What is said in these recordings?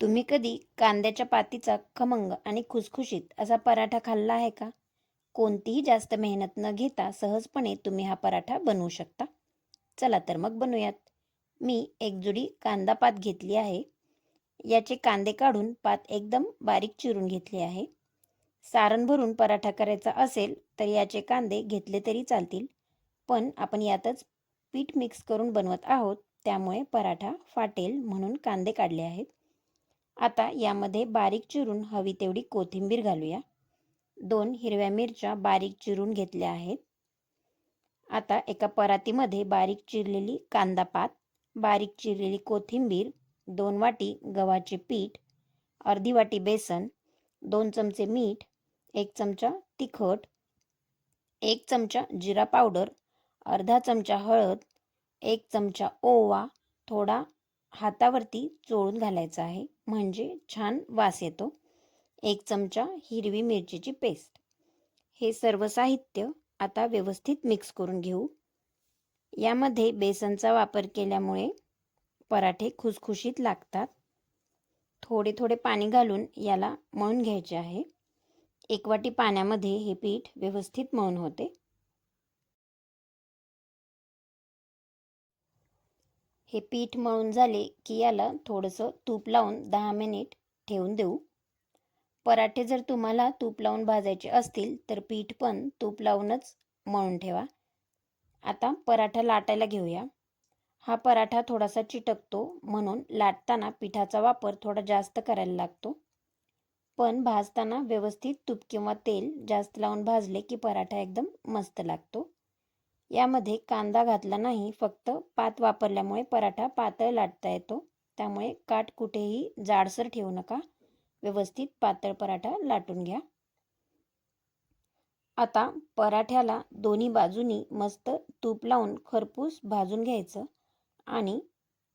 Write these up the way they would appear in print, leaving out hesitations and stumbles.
तुम्ही कधी कांद्याच्या पातीचा खमंग आणि खुसखुशीत असा पराठा खाल्ला आहे का? कोणतीही जास्त मेहनत न घेता सहजपणे तुम्ही हा पराठा बनवू शकता. चला तर मग बनवूयात. मी एक जुडी कांदा पात घेतली आहे. याचे कांदे काढून पात एकदम बारीक चिरून घेतले आहे. सारण भरून पराठा करायचा असेल तर याचे कांदे घेतले तरी चालतील, पण आपण यातच पीठ मिक्स करून बनवत आहोत, त्यामुळे पराठा फाटेल म्हणून कांदे काढले आहेत. आता यामध्ये बारीक चिरून हवी तेवढी कोथिंबीर घालूया. 2 हिरव्या मिरच्या बारीक चिरून घेतल्या आहेत. आता एका परातीमध्ये बारीक चिरलेली कांदा पात, बारीक चिरलेली कोथिंबीर, 2 वाटी गव्हाचे पीठ, अर्धी वाटी बेसन, 2 चमचे मीठ, 1 चमचा तिखट, 1 चमचा जिरा पावडर, अर्धा चमचा हळद, 1 चमचा ओवा थोडा हातावरती चोळून घालायचा आहे, म्हणजे छान वास येतो. 1 चमचा हिरवी मिरचीची पेस्ट. हे सर्व साहित्य आता व्यवस्थित मिक्स करून घेऊ. यामध्ये बेसनचा वापर केल्यामुळे पराठे खुसखुशीत लागतात. थोडे थोडे पाणी घालून याला मळून घ्यायचे आहे. 1 वाटी पाण्यामध्ये हे पीठ व्यवस्थित मळून होते. हे पीठ मळून झाले की याला थोडंसं तूप लावून 10 मिनिट ठेवून देऊ. पराठे जर तुम्हाला तूप लावून भाजायचे असतील तर पीठ पण तूप लावूनच मळून ठेवा. आता पराठा लाटायला घेऊया. हा पराठा थोडासा चिटकतो, म्हणून लाटताना पिठाचा वापर थोडा जास्त करायला लागतो. पण भाजताना व्यवस्थित तूप किंवा तेल जास्त लावून भाजले की पराठा एकदम मस्त लागतो. यामध्ये कांदा घातला नाही, फक्त पात वापरल्यामुळे पराठा पातळ लाटता येतो. त्यामुळे काठ कुठेही जाडसर ठेवू नका. व्यवस्थित पातळ पराठा लाटून घ्या. आता पराठ्याला दोन्ही बाजूनी मस्त तूप लावून खरपूस भाजून घ्यायचं आणि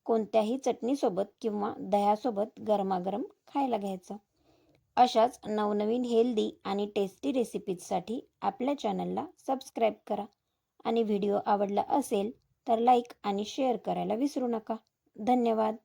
कोणत्याही चटणीसोबत किंवा दह्यासोबत गरमागरम खायला घ्यायचं. अशाच नवनवीन हेल्दी आणि टेस्टी रेसिपीजसाठी आपल्या चॅनलला सबस्क्राईब करा आणि व्हिडिओ आवडला असेल तर लाईक आणि शेअर करायला विसरू नका. धन्यवाद.